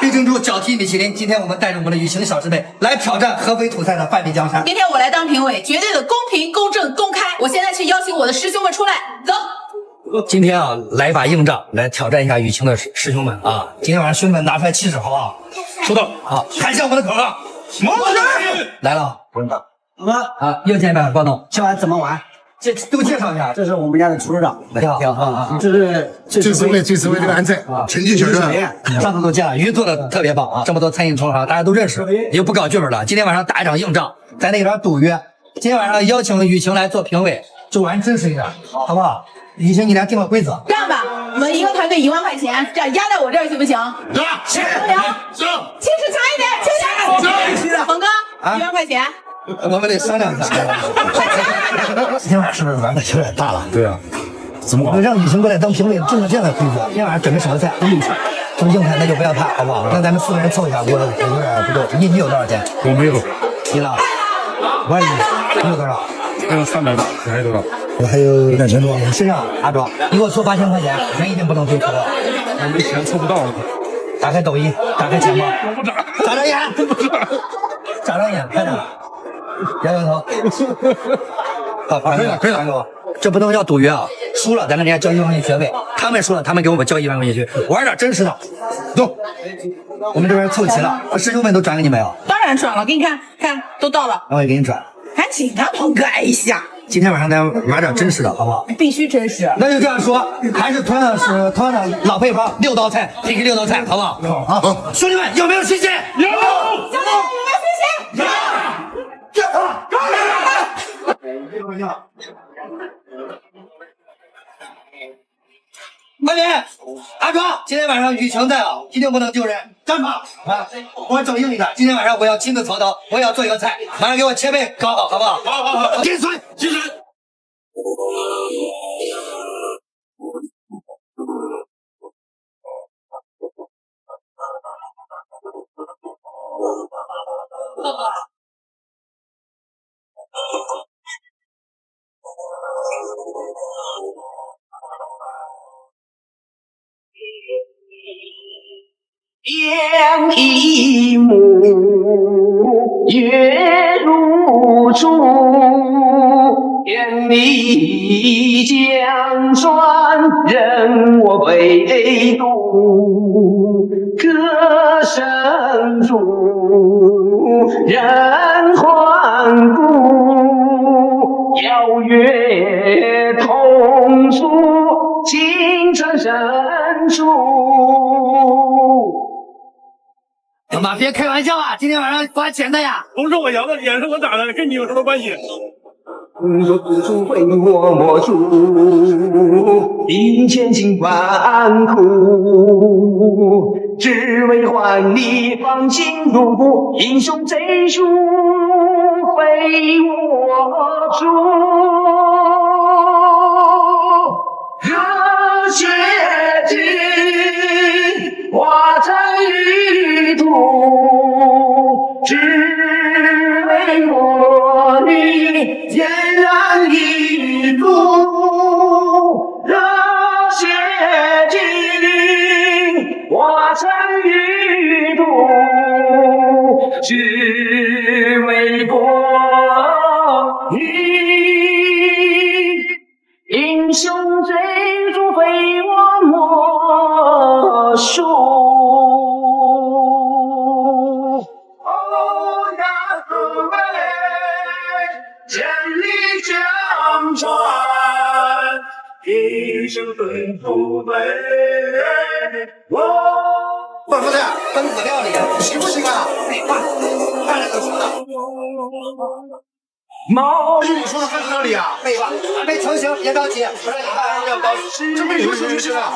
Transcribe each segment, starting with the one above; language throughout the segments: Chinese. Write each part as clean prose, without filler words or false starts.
黑珍珠脚踢米其林，今天我们带着我们的雨晴小师妹来挑战合肥土菜的半壁江山。今天我来当评委，绝对的公平、公正、公开。我现在去邀请我的师兄们出来，走。今天啊，来一把硬仗，来挑战一下雨晴的师兄们啊！今天晚上兄弟们拿出来气势，好不好？收到啊！喊响我们的口号，毛主席来了，不用打。好吗？啊，又见面，包总，今晚怎么玩？这都介绍一下，这是我们家的厨师长，你好啊！这是最实惠这个安菜啊，陈记小院，上次都见了，鱼做的特别棒啊！这么多餐饮同行大家都认识，也就不搞剧本了。今天晚上打一场硬仗，在那边赌约。今天晚上邀请雨晴来做评委，就玩真实一点，好不好？雨晴，你俩定个规则。这样吧，我们一个团队1万块钱，这样压在我这儿行不行？行，行，气势强一点，轻点。鹏哥，1万块钱。我们得商量一下。今天晚上是不是玩的有点大了？对啊，怎么搞？让雨晴过来当评委，定个这样的规则。今天晚上准备什么菜？硬菜。就是硬菜那就不要怕，好不好？那咱们4个人凑一下，我有点不够。你有多少钱？我没有。你呢？我也有。你有多少？还有300多。你还有多少？我还有2000多。身上阿壮，你给我凑8000块钱，人一定不能推脱。我没钱，凑不到了。打开抖音，打开钱包，我不眨，眨着眼，眨着眼，快点，摇摇头。好，可以了。这不能叫赌约啊！输了咱跟人家交1万块钱学费，他们输了他们给我们交1万块钱学费。玩点真实的，走。我们这边凑齐了，师兄们都转给你没有？当然转了，给你看看，都到了。我也给你转。还请他鹏哥挨一下。今天晚上咱玩点真实的，好不好？必须真实。那就这样说，还是同样的老配方，6道菜 PK 6道菜，好不好？好，兄弟们有没有信心？有。兄弟们有没有信心？有。快点，阿壮，今天晚上雨晴在啊，一定不能丢人，站好啊！我整硬一点，今天晚上我要亲自操刀，我也要做一个菜，马上给我切配搞好，好不好？好，金水。烟一幕，月如珠，千里江山任我北渡，歌声中人欢呼，邀月同诉青春深处。妈，别开玩笑啊！今天晚上花钱的呀！不是我摇的，也是我打的，跟你有什么关系？若付出为我默主，饮千辛万苦，只为换你芳心如故，英雄贼属非我主。热血尽，化成旅途，只为我你嫣然一路。热血尽，化成旅途，只为我你。英雄追逐非我莫属。千里江川，一生奔赴北。我说的分子料理行不行啊？废话，看着就行了。毛你说的分子料理啊？废话，还没成型，别着急，我让你看这包，这没有成型啊？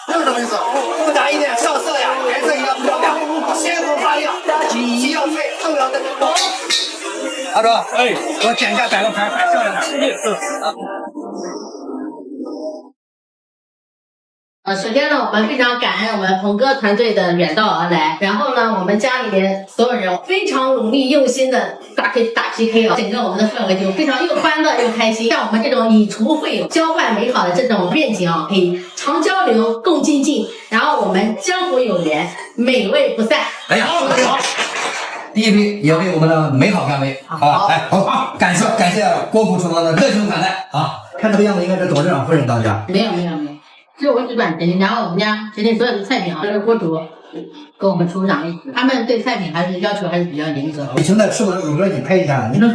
这是什么意思？复杂一点，上色呀，颜色一样漂亮，鲜红发亮，既要脆又要嫩。阿卓，哎，给我点一下摆个盘，摆漂亮点。首先呢，我们非常感恩我们鹏哥团队的远道而来，然后呢，我们家里面所有人非常努力用心的大 PK 了，整个我们的氛围就非常又欢乐又开心。像我们这种以厨会友、交换美好的这种愿景啊，可以常交流、共精进，然后我们江湖有缘，美味不散。哎呀，好，第一杯也为我们的美好干杯啊！哎，好，感谢郭府厨房的热情款待啊！看这个样子，应该是董事长夫人当家。没有，是我只管整理，然后我们家整理所有的菜品啊，都是锅主跟我们厨长一起，他们对菜品还是要求还是比较严格。你现在吃过的乳鸽，你拍一下，你说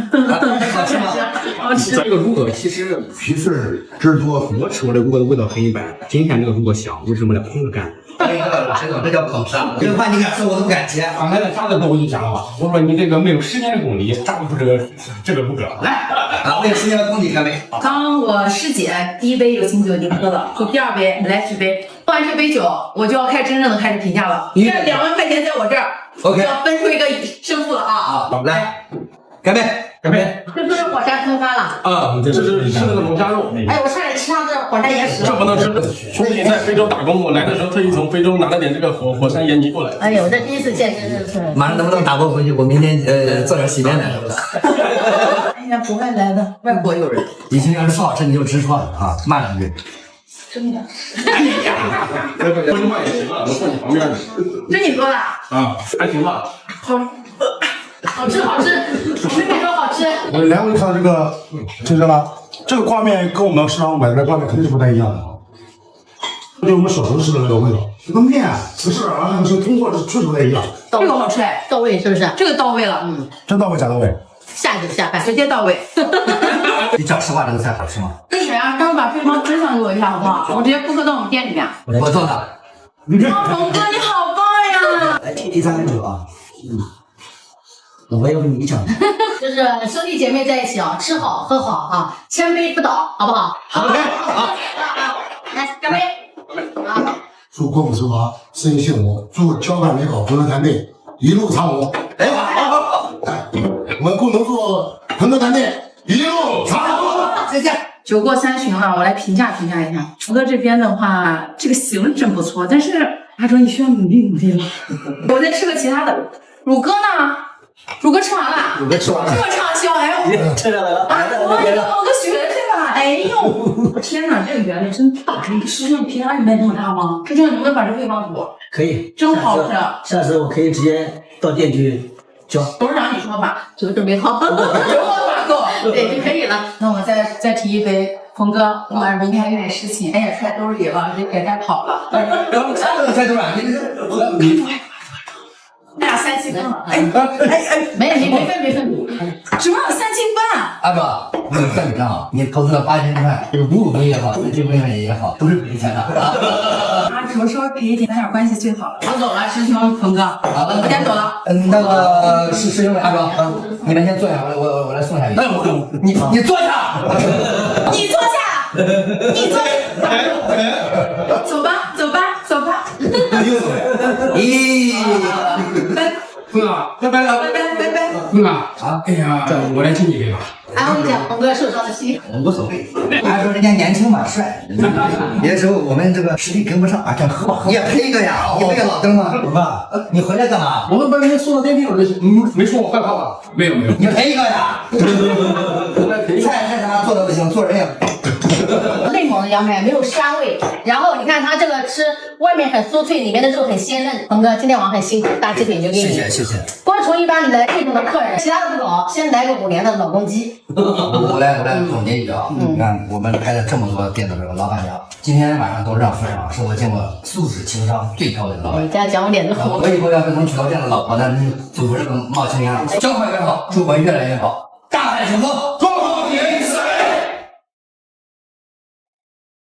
好吃吗？好吃。这个如果其实皮碎汁儿多，我吃过的如果的味道很一般。今天这个如果香，为什么来捧着干？这叫捧杀。这话你敢说，我都不敢接。刚才在啥的时候我就讲了嘛，我说你这个没有10年的功力，炸不出这个如鸽。来，啊，为10年的功底干杯！刚我师姐第一杯有清酒已经喝了，就第二杯来续杯，喝完这杯酒，我就要开始评价了。这2万块钱在我这儿 OK 就要分出一个胜负了啊！好，来，干杯！干杯！这都是火山喷发了。啊，这是吃那个龙虾肉。哎，我差点吃上这火山岩石了。这不能吃，兄弟在非洲打工，我来的时候特意从非洲拿了点这个火山岩泥过来。哎呦，我这第一次见，真是。马上能不能打包回去？我明天做点洗面奶。哎呀，国外来的外国友人，以前要是不好吃你就直说啊，骂两句。真的，说句话也行啊，我坐你旁边呢。这你做的？啊，还行吧。好吃，我妹妹说好吃。我2位看到这个，听着了，这个挂面跟我们市场买的挂面肯定是不太一样的。就我们小城市的那个味道，这个面不是啊，那个是通过确实不太一样。这个好吃哎，到位是不是？这个到位了，真到位假到位。下酒下饭，直接到位。你讲实话，这个菜好吃吗？那谁啊？待会把配方分享给我一下好不好？我直接复刻到我们店里面。我做的。哇，鹏哥你好棒呀！来，第3杯酒啊。我要跟你讲。就是兄弟姐妹在一起啊，吃好喝好啊，千杯不倒，好不好？好，来干杯！啊，祝郭府厨房生意兴隆，祝交办美好，鹏哥团队一路长虹。哎，好，我们共同祝鹏哥团队一路长虹。再见。酒过3巡了，我来评价一下。鹏哥这边的话，这个型真不错，但是阿哲你需要努力了。我再吃个其他的。乳鸽呢？乳鸽吃完了。乳鸽吃完了。这么畅销，哎呦！吃来了。哇，你跟鹏哥学这个，哎呦！天哪，这个原理真大！你师兄平常你卖这么大吗？师兄，你能不能把这配方给我？可以。真好吃。下次我可以直接到店去教。董事长你说吧，酒准备好，酒我把够。对，就可以了。那我再提一杯。鹏哥，我晚上明天有点事情，哎呀，揣兜里了，这给带跑了。然后猜多少？你那俩3斤半了。哎，没分。什么3斤半？阿哥，我算你账啊！你投资了8000块，这个5股也好，7股也好，都是赔钱的。阿哲稍微赔一点，咱俩关系最好了。我走了，师兄鹏哥，我先走了。那个是师兄阿哲，你们先坐下，我来送下去。你坐下，你坐下，走吧。咦，坤啊，拜拜。坤啊，哎呀，我来敬你一杯吧。安慰一下鹏哥受伤的心。无所谓，还说人家年轻嘛，帅。有的时候我们这个实力跟不上啊，这喝吧，你也配一个呀？你配个老登吗？不爸，你回来干嘛？我们把人送到电梯了，没说我坏话吧？没有。你配一个呀？菜他妈做的不行，做人也。内蒙的羊排没有膻味，然后你看它这个吃外面很酥脆，里面的肉很鲜嫩。鹏哥今天晚上很辛苦，大鸡腿就给你。谢谢。光从一般来这种的客人，其他的不懂，先来个5连的老公鸡。我来总结一下啊，你看我们开了这么多店的这个老板娘，今天晚上都让夫人啊，是我见过素质情商最高的老板。你家讲我脸子红。我以后要是能娶到这样的老婆，那祖国这个冒青烟，交换越好，祝我们越来越好，大海成风。